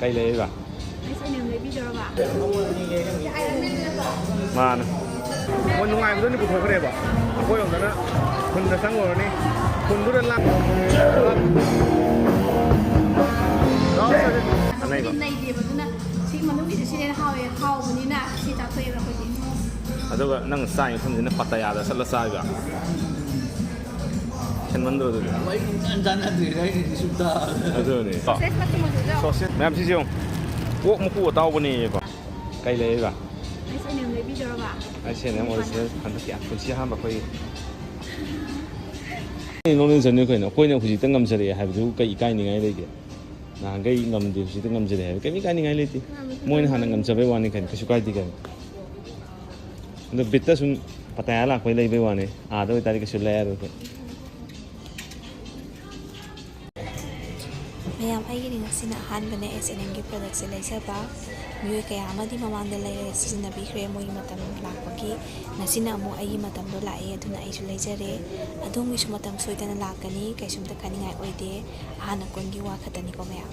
cây lấy cả Anh sẽ nếm lấy video đó bạn. mà con nhung ai cũng rất là đẹp ạ. Cô đồng đó con đã sáng rồi đi con rất là lặng đó anh này này thì mà nó chỉ mà nó bị chỉ nên hao mình nè chỉ trả thuê là phải gì. ꯑꯗꯨꯒ ꯅꯪ ꯆꯥꯏ ꯃꯐꯝꯁꯤꯅ ꯄꯠꯇꯌꯥꯗ ꯆꯠꯂ ꯆꯥꯏꯕ ꯍꯦꯟꯃꯟꯗ꯭ꯔꯣ ꯑꯗꯨꯗꯤ ꯑꯗꯨꯅꯤ ꯁꯣꯁꯦꯁ ꯃꯌꯥꯝ ꯁꯤꯁꯦ ꯌꯦꯡꯉꯨ ꯑꯣꯛ ꯃꯀꯨ ꯑꯇꯥꯎꯕꯅꯦꯕ ꯀꯩ ꯂꯩꯌꯦꯕ Anh sẽ nếm lấy video đó bạn. ꯑꯩ ꯁꯦꯟ ꯑꯣꯔꯤꯖꯤꯅꯦꯜ ꯍꯟꯗꯛꯀꯤ ꯄꯨꯟꯁꯤ ꯑꯍꯥꯟꯕ ꯑꯩꯈꯣꯏ ꯅꯣꯡꯂꯦꯟꯖꯟꯅꯤ ꯀꯩꯅꯣ ꯑꯩꯈꯣꯏꯅ ꯍꯧꯖꯤꯛꯇ ꯉꯝꯖꯔꯛꯑꯦ ꯍꯥꯏꯕꯗꯨ ꯀꯩ ꯏꯀꯥꯏꯅꯤꯡꯉꯥꯏ ꯂꯩꯒꯦ ꯅꯍꯥꯟꯈꯩ ꯉꯝꯗꯦ ꯍꯧꯖꯤꯛꯇ ꯉꯝꯖꯔꯦ ꯍꯥꯏꯕ ꯀꯩꯝ ꯏꯀꯥꯏꯅꯤꯡꯉꯥꯏ ꯂꯩꯇꯦ ꯃꯣꯏꯅ ꯍꯥꯟꯅ ꯉꯝꯖꯕꯩ ꯋꯥꯅꯤ ꯀꯩꯅꯣ ꯀꯩꯁꯨ ꯀꯥꯏꯗꯦ ꯀꯩꯅꯣ ꯑꯗꯣ ꯕꯤꯠꯇ ꯁꯨꯝ ꯄꯇꯥꯌꯥ ꯂꯥꯛꯄꯩ ꯂꯩꯕꯩ ꯋꯥꯅꯤ ꯑꯥꯗ ꯑꯣꯏꯇꯥꯔꯗꯤ ꯀꯩꯁꯨ ꯂꯩꯔꯔꯣꯏ ꯃꯌꯥꯝ ꯑꯩꯒꯤꯗꯤ ꯉꯁꯤꯅ ꯑꯍꯥꯟꯕꯅꯦ H&Mꯒꯤ ꯄ꯭ꯔꯗꯛꯁꯦ ꯂꯩꯖꯕ ꯃꯤꯑꯣꯏ ꯀꯌꯥ ꯑꯃꯗꯤ ꯃꯃꯥꯡꯗ ꯂꯩꯔꯒ ꯁꯤꯖꯤꯟꯅꯕꯤꯈ꯭ꯔꯦ ꯃꯣꯏꯒꯤ ꯃꯇꯝ ꯂꯥꯛꯄꯒꯤ ꯉꯁꯤꯅ ꯑꯃꯨꯛ ꯑꯩꯒꯤ ꯃꯇꯝꯗꯣ ꯂꯥꯛꯑꯦ ꯑꯗꯨꯅ ꯑꯩꯁꯨ ꯂꯩꯖꯔꯦ ꯑꯗꯣꯝꯒꯤꯁꯨ ꯃꯇꯝ ꯁꯣꯏꯗꯅ ꯂꯥꯛꯀꯅꯤ ꯀꯩꯁꯨꯝꯇ ꯈꯟꯅꯤꯡꯉꯥꯏ ꯑꯣꯏꯗꯦ ꯑꯍꯥꯟꯅ ꯀꯣꯟꯒꯤ ꯋꯥ ꯈꯛꯇꯅꯤꯀꯣ ꯃꯌꯥꯝ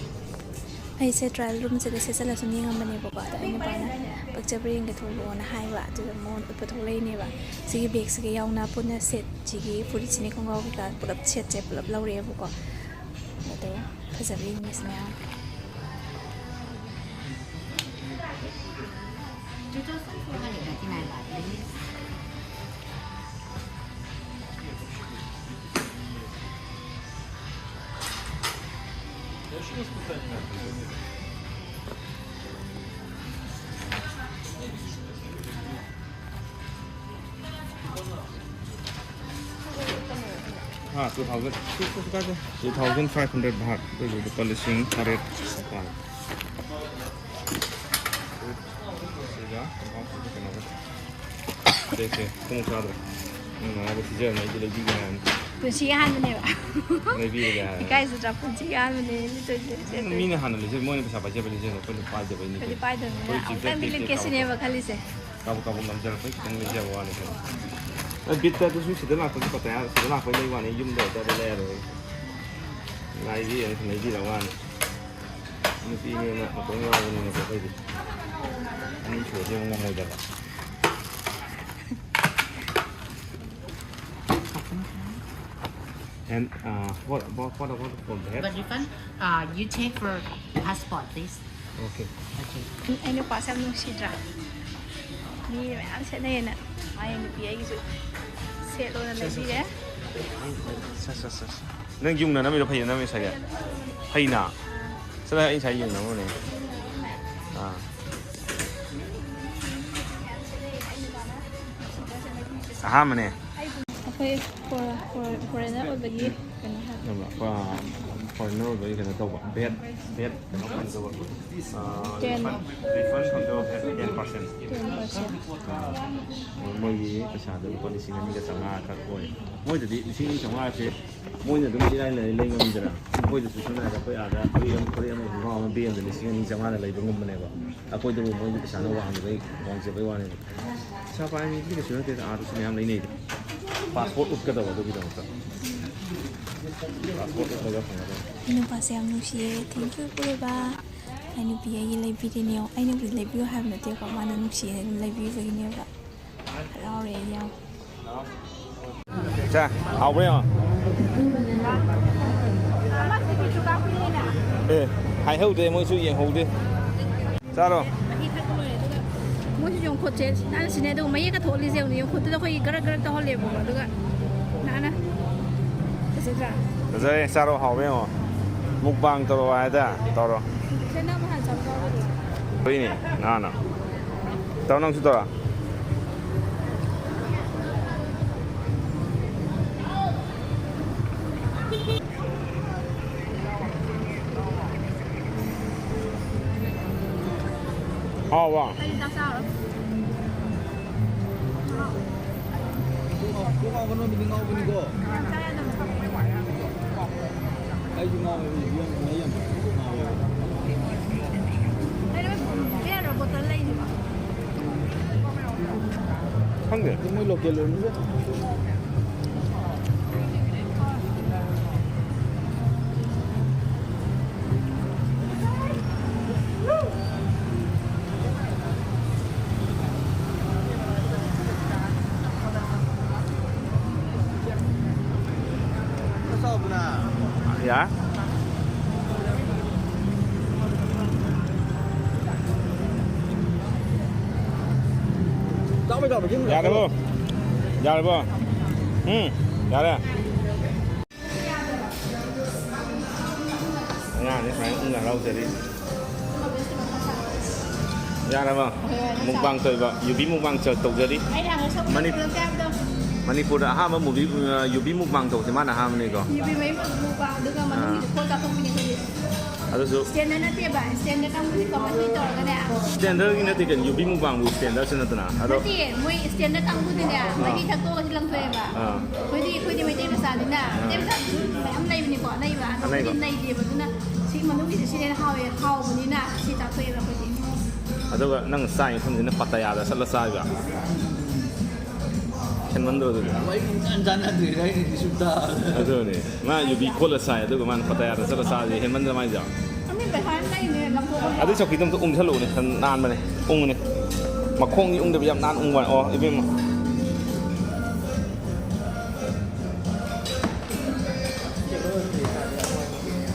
ꯑꯩꯁꯦ ꯇ꯭ꯔꯥꯏꯌꯦꯜ ꯔꯨꯝꯁꯤꯗ ꯁꯦꯠꯆꯜꯂ ꯁꯨꯝ ꯌꯦꯡꯉꯝꯕꯅꯦꯕꯀꯣ ꯑꯗ ꯑꯩ ꯅꯨꯄꯥꯅ ꯄꯛꯆꯕ ꯌꯦꯡꯒ ꯊꯣꯛꯂꯛꯑꯣꯅ ꯍꯥꯏꯕ ꯑꯗꯨꯗ ꯃꯉꯣꯟꯗ ꯎꯠꯄ ꯊꯣꯛꯂꯛꯏꯅꯦꯕ ꯁꯤꯒꯤ ꯕꯦꯒꯁꯤꯒ ꯌꯥꯎꯅ ꯄꯨꯟꯅ ꯁꯦꯠꯁꯤꯒꯤ ꯐꯨꯔꯤꯠꯁꯤꯅꯦ ꯈꯣꯡꯒ꯭ꯔꯥꯎ ꯀꯩꯀꯥ ꯄꯨꯂꯞ ꯁꯦꯠꯁꯦ ꯄꯨꯂꯞ ꯂꯧꯔꯛꯑꯦꯕꯀꯣ ꯑꯗꯣ ꯐꯖꯕ ꯌꯦꯡꯉꯤꯁꯤ ꯃꯌꯥꯝ $2,500 baht ꯑꯗꯨꯒ ꯂꯨꯄꯥ 8,000 ꯁꯄꯥꯏ ꯁꯤꯒ ꯀꯩꯅꯣꯒ ꯈꯣꯡ ꯆꯥꯗ꯭ꯔꯦ ꯅꯨꯡꯉꯥꯏꯕ ꯁꯤꯖꯔꯅ ꯑꯩꯗꯤ ꯂꯩꯕꯤꯒꯦ ꯍꯥꯏꯕꯅꯤ Punchy ahanꯕꯅꯦꯕ ꯂꯩꯕꯤꯔꯒꯦ ꯍꯥꯏꯕꯅꯤ ꯏꯀꯥꯏꯖꯗ꯭ꯔꯥ punchy ahanꯕꯅꯦ ꯃꯤꯅ ꯍꯥꯟꯅ ꯂꯩꯖꯩ ꯃꯣꯏꯅ ꯄꯩꯁꯥ ꯄꯥꯏꯖꯕ ꯂꯩꯖꯩ ꯑꯩꯈꯣꯏꯅ ꯄꯥꯏꯗꯕꯩꯅꯤ ꯑꯩꯈꯣꯏꯗꯤ ꯄꯥꯏꯗꯕꯅꯤꯅ ꯑꯃꯨꯛꯇꯪꯗꯤ ꯂꯤꯠꯀꯦ ꯁꯤꯅꯦꯕ ꯈꯜꯂꯤꯁꯦ ꯀꯥꯕꯛ ꯀꯥꯕꯛ ꯉꯝꯖꯔꯛꯄꯩ ꯈꯤꯇꯪ ꯂꯩꯖꯕ ꯋꯥꯅꯤ ꯀꯩꯅꯣ ꯕꯤꯠꯇ ꯑꯗꯨꯁꯨ ꯁꯤꯗ ꯂꯥꯛꯄꯒꯤ ꯄꯇꯥꯌꯥ ꯁꯤꯗ ꯂꯥꯛꯄꯩ ꯂꯩ ꯋꯥꯅꯤ ꯌꯨꯝꯗ ꯑꯣꯏꯇꯥꯔꯗꯤ ꯂꯩꯔꯔꯣꯏ ꯂꯥꯏꯕꯤꯔꯒ ꯁꯨꯝ ꯂꯩꯕꯤꯔ ꯋꯥꯅꯤ ꯅꯨꯄꯤꯅꯦꯅ ꯃꯇꯣꯡ ꯌꯥꯎꯕꯅꯤꯅꯀꯣ ꯑꯩꯈꯣꯏꯗꯤ ꯑꯅꯤ ꯁꯨꯔꯗꯤ ꯑꯃꯨꯛ ꯉꯝꯃꯣꯏꯗꯕ And what about for that? But refund, you take for passport, please. Okay. ꯑꯩ ꯅꯨꯄꯥꯁꯦ ꯌꯥꯝ ꯅꯨꯡꯁꯤꯗ꯭ꯔꯥ ꯃꯤ ꯃꯌꯥꯝ ꯁꯦꯠꯅꯩꯌꯦꯅ ꯃꯥꯒꯤ ꯅꯨꯄꯤ ꯑꯩꯒꯤꯁꯨ ꯁꯦꯠꯂꯣꯅ ꯂꯩꯕꯤꯔꯦ ꯅꯪ ꯌꯨꯡꯅꯅꯕ ꯐꯩ ꯅꯪ ꯉꯁꯥꯏꯒꯤ ꯐꯩꯅ ꯆꯠꯂ ꯑꯩ ꯉꯁꯥꯏ ꯌꯨꯡꯅꯕꯅꯦ ꯑꯍꯥꯟꯕꯅꯦ ꯑꯩꯈꯣꯏ ꯐꯣꯔꯦꯟꯅꯔ ꯑꯣꯏꯕꯒꯤ ꯀꯩꯅꯣ ꯍꯥꯏꯕ ꯐꯣꯔꯦꯟꯅꯔ ꯑꯣꯏꯕꯒꯤ ꯀꯩꯅꯣ ꯇꯧꯕ ꯕꯦꯠ ꯀꯩꯅꯣ ꯐꯪꯗꯕ ꯔꯤꯐꯟ ꯐꯪꯗꯕ 10% ꯃꯣꯏꯒꯤ ꯄꯩꯁꯥꯗꯣ ꯂꯨꯄꯥ 2,500 ꯈꯛ ꯑꯣꯏ ꯃꯣꯏꯗꯗꯤ 2,500ꯁꯦ ꯃꯣꯏꯅ ꯑꯗꯨꯝ ꯏꯔꯥꯏ ꯂꯩ ꯉꯝꯗꯅ ꯑꯩꯈꯣꯏꯗꯁꯨ ꯁꯝꯅ ꯍꯥꯏꯔꯕꯗ ꯑꯩꯈꯣꯏ ꯑꯥꯗ ꯐꯨꯔꯤꯠ ꯑꯃ ꯈꯣꯡꯒ꯭ꯔꯥꯎ ꯑꯃ ꯕꯦꯒ ꯑꯃꯗ 2,500 ꯂꯩꯕ ꯉꯝꯕꯅꯦꯕ ꯑꯩꯈꯣꯏꯗꯕꯨ ꯃꯣꯏꯒꯤ ꯄꯩꯁꯥꯅ ꯋꯥꯡꯖꯕꯩ ꯋꯥꯅꯦꯕ ꯄꯩꯁꯥ ꯄꯥꯏ ꯃꯤꯗꯤ ꯀꯩꯁꯨ ꯅꯠꯇꯦꯗ ꯑꯥꯗꯁꯨ ꯃꯌꯥꯝ ꯂꯩꯅꯩꯗ ꯄꯥꯁꯄꯣꯔꯠ ꯎꯠꯀꯗꯕ ꯑꯗꯨꯒꯤꯗꯃꯛꯇ ꯄꯥꯁꯄꯣꯔꯠ ꯎꯠꯂꯒ ꯐꯪꯒꯗꯕ ꯑꯩ ꯅꯨꯄꯥꯁꯦ ꯌꯥꯝ ꯅꯨꯡꯁꯤꯌꯦ ꯊꯦꯡꯀ꯭ꯌꯨ ꯄꯨꯔꯨꯕ ꯑꯩ ꯅꯨꯄꯤ ꯑꯩꯒꯤ ꯂꯩꯕꯤꯔꯤꯅꯦ ꯑꯩꯅꯕꯨꯗꯤ ꯂꯩꯕꯤꯌꯨ ꯍꯥꯏꯕ ꯅꯠꯇꯦꯀꯣ ꯃꯥꯅ ꯅꯨꯡꯁꯤꯌꯦ ꯑꯗꯨꯝ ꯂꯩꯕꯤꯕꯒꯤꯅꯦꯕ ꯍꯔꯥꯎꯔꯦ ꯑꯩ ꯌꯥꯝ 자, 하고요. 예, 하이호데 뭐수 예호데. 자로. ꯃꯣꯏꯁꯨ ꯌꯣꯡꯈꯣꯠꯁꯦ ꯅꯥꯟꯅ ꯁꯤꯅꯦ ꯑꯗꯨꯒ ꯃꯌꯦꯛꯀ ꯊꯣꯛꯂꯤꯁꯦ ꯌꯣꯡꯈꯣꯠꯇꯨꯗ ꯑꯩꯈꯣꯏꯒꯤ ꯒꯔ ꯒꯔ ꯇꯧꯍꯜꯂꯦꯕꯀꯣ ꯑꯗꯨꯒ ꯅꯥꯟꯅ ꯐꯖꯗ꯭ꯔꯥ 그래, 자로 하고요. 묵방 들어와야 돼. 떨어. 쟤는 한 잡아가지고 보이니? 나나. 떠는 수더라. 와. anh ta sao đó Cô con nó bị ngâu bên cô. Ai dùng ngâu thì dùng mấy em. đây nó cái rồi một tấn lên thì bảo 한 개. Cái mới lột tiền lớn nữa. 가봐 지금. 야래 뭐 야래 뭐 야래 nhà này phải cũng là lâu rồi đi ra đâu mà mục bang trời vợ dù bí mục bang trời tụ rồi đi Ai đang ở sông Mani- Đường Cam đâu. Manipur đã ham một bí dù bí mục bang tụ thì mà là ham này có Như bị mấy một vào được mà nó bị khô cả không bị gì. à tôi số Stand nó tiếp bạn, stand nó đang đi có mà đi tỏ cái này. standard ini nanti kan dù bí mục bang bu standard sana tu na Nó ada thì mỗi stand nó đang đi nè, mấy đi thằng cô thì lăng về mà. Mấy đi mấy đi sao đi nè, tiếp ra mấy hôm nay mình bỏ này mà, này thì mà nó chỉ mà nó bị chỉ nên hao mà đi nè, chỉ ta thuê là cái gì. adaก็นั่งใส่คนนี้Pattaya ada salah sai ga kan mando tu Baik jangan nanti ini sudah. ada ni ma dù bí kola sai adaก็มันPattaya ada salah saiเห็นมันจะไม่จ้ะ Nó phải hai này nè, lăng cô. ada chọc kita untuk chalo ni kan naan ma ni ni ma khong ni dah biam naan wan oh ibe ma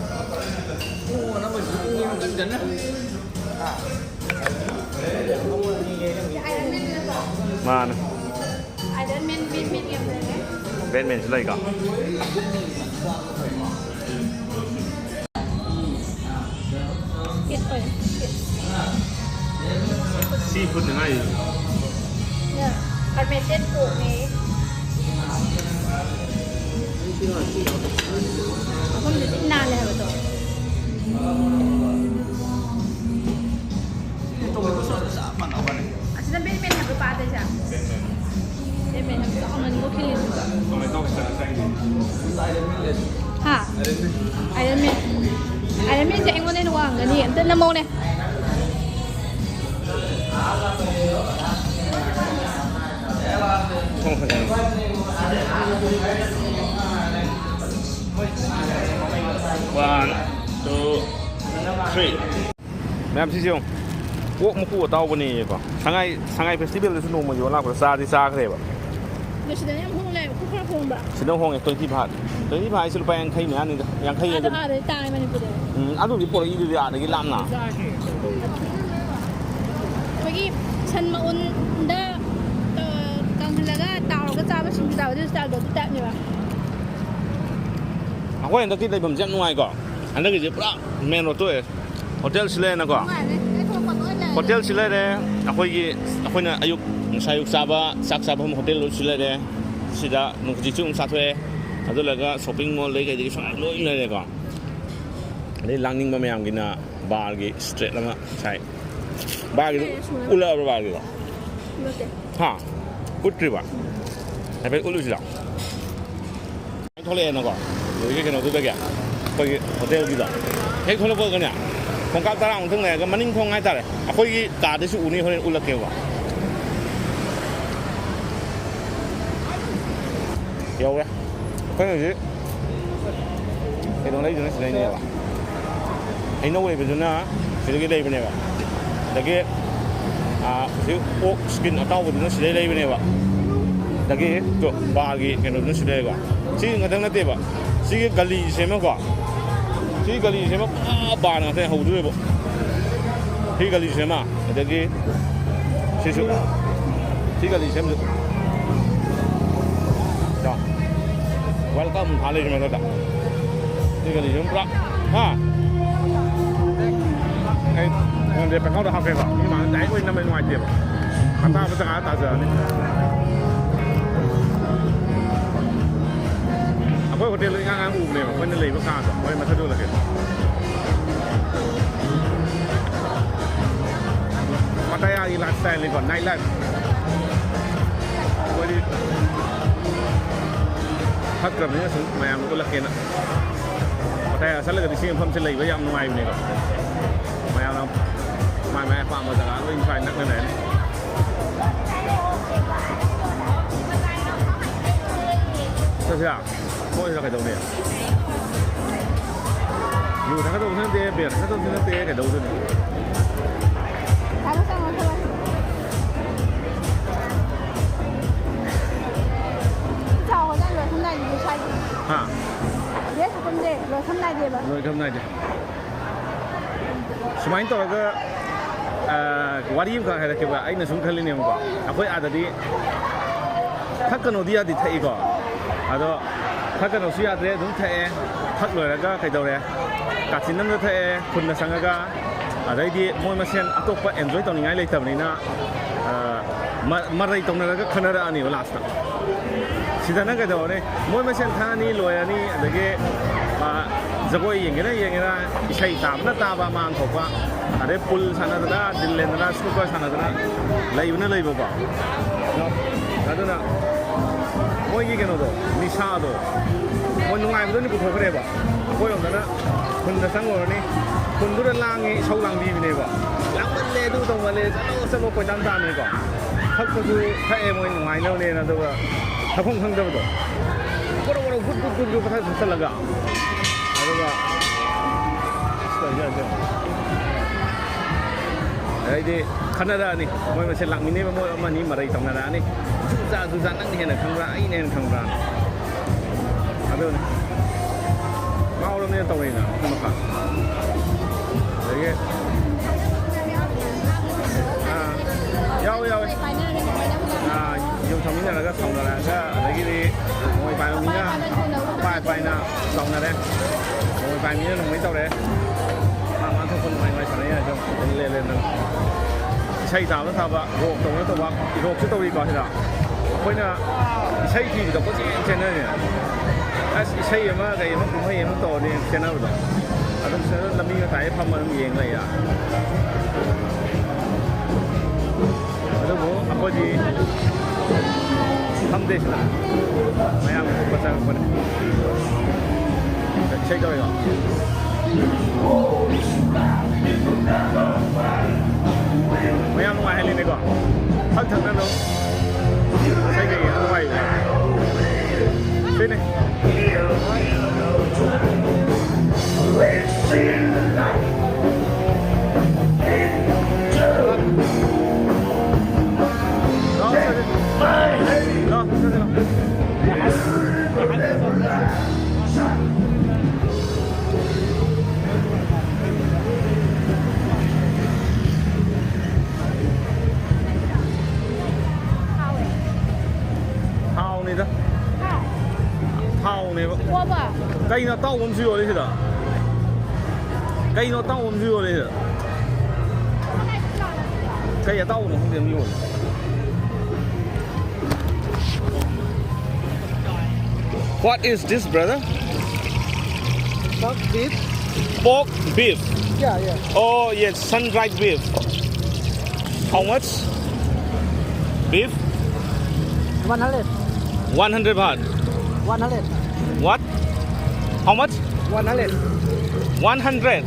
Oh, nama ini jangan. ma na Ai đến men em rồi đấy. ben men selai ka Kết rồi. seafood ni mai Nè, ăn men tết cổ này. Không được naan này hả tôi? Sama kawan. Asal ben harus apa aja sih? Ben harus kau mana kau kilih juga. Ha? Iron Man. Iron Man saya ingin uang kan ni, entah nama ni. không phải one two three mấy em xíu quốc một khu tàu bên này có sáng ngày festival thì nó mà vô làm cái xa thì xa cái này vậy Dah sudah yang hong leh, aku pernah hong bah. ฉันต้องห้องตัวที่ผ่านสุดไปยังใครเนี่ยอันนี้ยังใครยัง Ada tai mana pun. อันนี้ปวดอีเดียอะไรกี่ล้านน่ะ Bagiฉันมาอุ่นได้กังแล้วก็ตาวก็จ้าไปชิมตาวที่ตาวโดดแตะนี่วะ aku yang tadiผมจะนุ่งก่อนอันนี้ก็จะปลาเมนูตัวโฮเทลสิเลนะก่อน โฮเทลสิเลเด้akuเนี่ยอายุsaya yuk sakผมโฮเทลสิเลเด้สิดานุ่งจีจุ่มซาถ้วยอันนี้แล้วก็ช้อปปิ้งมอลเลยก็จะช่วยลุยเลยก่อนอันนี้ลังนิ่งมาไม่ยังกินนะบาร์กีสเตรทแล้วมั้งใช่บาร์กีอุลาบาร์กีฮะอุตรีบะแต่เป็นอุลุสิล่ะทะเลนะก่อนเดี๋ยวแค่เราดูไปแกไปโฮเทลกี่ต่อเฮ้ยทะเลเปิดกันเนี่ยของการตลาดของทั้งไหนก็มันนิ่งคงง่ายจังเลยอ่ะคุยการที่สุดนี่เขาเรียกอุลาเกี่ยวกับเกี่ยวเลยก็อย่างนี้ไอ้ตรงนี้ตรงนี้สิได้เนี่ยวะไอ้โน้ตเป็นจุดน่ะสิได้กี่ได้เป็นเนี่ยวะแต่กี่สิโอ๊กสกินเอาเต้าเป็นจุดน่ะสิได้เป็นเนี่ยวะแต่กี่ตัวบาร์กี้กันจุดน่ะสิได้กว่าสิ่งกันทั้งนั้นเต็มอ่ะสิ่งกะลีใช่ไหมกว่าสิ่งกะลีใช่ไหมบาร์น่ะแต่หูด้วยบ่สิ่งกะลีใช่ไหมแต่กี่สิ่งกะลีใช่ไหมจ้า welcome ทานเลยใช่ไหมครับนี่ก็ดีจังปะฮะไอ้เดี๋ยวไปเข้าตัวคาเฟ่ก่อนนี่มาไหนก็ยังไม่มาเจ็บข้าตาภาษาตาเสือนี่เอาไปโฮเทลเลยงานอุ้มเนี่ยมันเลยพวกข้าต่อไม่มาสะดวกเลยมาได้อีไลฟ์สไตล์เลยก่อนไนท์ไลฟ์วันนี้ถ้าเกิดมันจะสูงมามันก็ละเกณฑ์นะแต่ฉันเลยก็ดิฉันผมจะเลยไว้ยังไม่เนี่ยก็มาเอาเราไม่ฟังมาจากอะไรไม่นักแน่ๆใช่ไหมโม่จะใครตรงนี้อยู่ทั้งตรงทั้งเตะเบียดทั้งตรงทั้งเตะกับดูด้วย Apa sama sama? Chào họ đang rồi hôm nay thì sai. Ha. Yes, hôm nay rồi hôm nay gì vậy? Rồi hôm nay gì? Semain tu ke วารีมก็ให้เราไอ้นั่นสุ่มขันเลยเนี่ยมั้งก็อาคอยอาจจะดีถ้ากันโนดีอาจจะไทยก็อาจจะถ้ากันโนสุยอาจจะดุ้งไทยทักเลยแล้วก็ใครตัวเนี่ยกัดสินน้ำไทยคุณน่ะสังก็อะไรดีมวยมาเช่นอัตโตปะเอ็นจอยตรงนี้ไงเลยแต่วันนี้นะมาอะไรตรงนั้นก็ขนาดอันนี้ว่า last สิท่านนั่นก็จะบอกเนี่ยมวยมาเช่นท่านี้รวยอันนี้แต่ก็จะก็อย่างเงี้ยใช้ตามหน้าตาประมาณผมว่าอะไรพุลสันนั่นนะดิลเลนนั่นสกุลก็สันนั่นนะเลยอยู่นั่นเลยบอกว่าเนาะแล้วนั่นมวยกี่กันโดนิชาโดมวยนุ่งไงมันต้องนี่กูโทรไปเลยบ่มวยอย่างนั้นนะคุณจะสั่งว่านี่คุณดูเรื่องล่างนี้ชาวล่างดีไปเลยบ่ล่างมันเลยดูตรงมันเลยสมมติคนตั้งใจเลยบ่ถ้าคือถ้าเอ็มวยนุ่งไงแล้วเนี่ยนะตัวถ้าคงทั้งเดียวตัวก็เราพูดอยู่ประเทศสุดละก็แล้วก็สวยจังไอ้ที่ขนาดนี้มวยมาเช่นหลังมินิมวยมันนี่มาอะไรตรงนั้นนี่จุดจ้านั่งนี่เห็นข้างล่างไอ้เนี่ยข้างล่างอะไรเนี่ยมาเอาเรื่องนี้ตรงนี้นะคุณมาขัดอะไรเงี้ยยาวdùng thằng mình là cái phòng là cái gì ngồi bài mình nhá bài nào phòng là đây ngồi bài mình nó mấy tàu đấy mà thông con mày phải này trong lên rồi xây tàu nó sao vậy gộp tàu nó tàu vậy gộp chứ tàu đi coi thế nào bây giờ xây thì được có gì trên đây nhỉ xây mà cái nó cũng hay nó tàu đi trên đâu rồi nó sẽ làm gì cái phòng mà nó miếng này à nó bố có gì không đi là mấy em có sao không được chơi rồi mấy em ngoài hay lên đâyก่อนthật thậtนั่นluôn chơi gì ở ngoài chơi này cây nó tao không chịu đấy chứ đó cây nó tao không chịu đấy chứ cây nó tao nó không điểm nhiều What is this, brother? Pork beef. Pork beef. Yeah. Oh yes, sun-dried beef. How much? Beef? 100. 100 baht. 100. What? How much? 100. 100.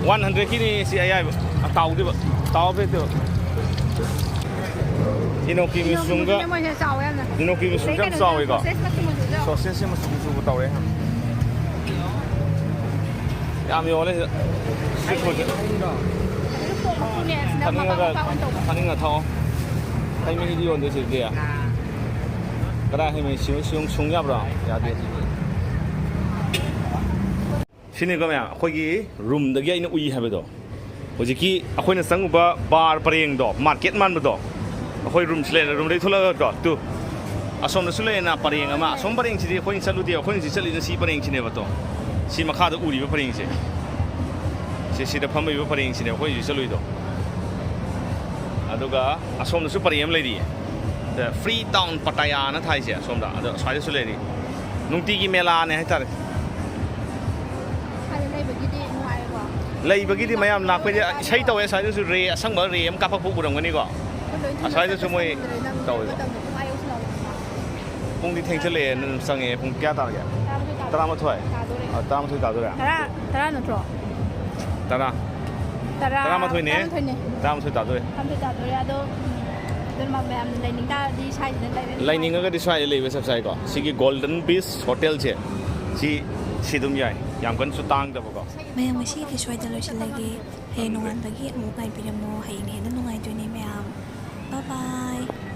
100 kini si ayai tahu dia tahu betul. Inoki misunga. Inoki misunga sao vậy cả? Sausage mà sung sung tàu đấy. Làm gì vậy? Xịt thôi. Thằng này thao. Hay mình đi on được gì à? Cái này hay mình xung xung nhập rồi. Ya đi. Sini kami akhoi room dagi ina ui habe do hojiki akhoi na sanguba bar pareng do market man do akhoi room sle room dei thola do tu asom na sule na pareng ama asom pareng chi akhoi chalu di akhoi chi chali na si pareng chi ne ba to si makha da uri ba pareng si da phamai ba pareng chi ne akhoi chi chalu do aduga asom na su pareng lai di the free town Pattaya na thai se asom da adu swai sule ni nungti gi mela ne hai tar lấy bagi di mayam nak pergi saya tahu ya saya tu re asang ber re am kapak buku dong ni ko saya tu semua tahu pung di theng chale nan sang e pung kya tar ya tara ma thoi tara ma thoi ta do ya tara no tro tara ma thoi ne tara ma thoi ta do ya do dan ma am lining ta di sai lining ga di sai le sab sai ko si golden beach hotel che si dum yai yang kan sutang da ko mayam asi ki swai da lo lagi hey nungan bagi mo ngai piramo hay ne na nungai to ni mayam bye bye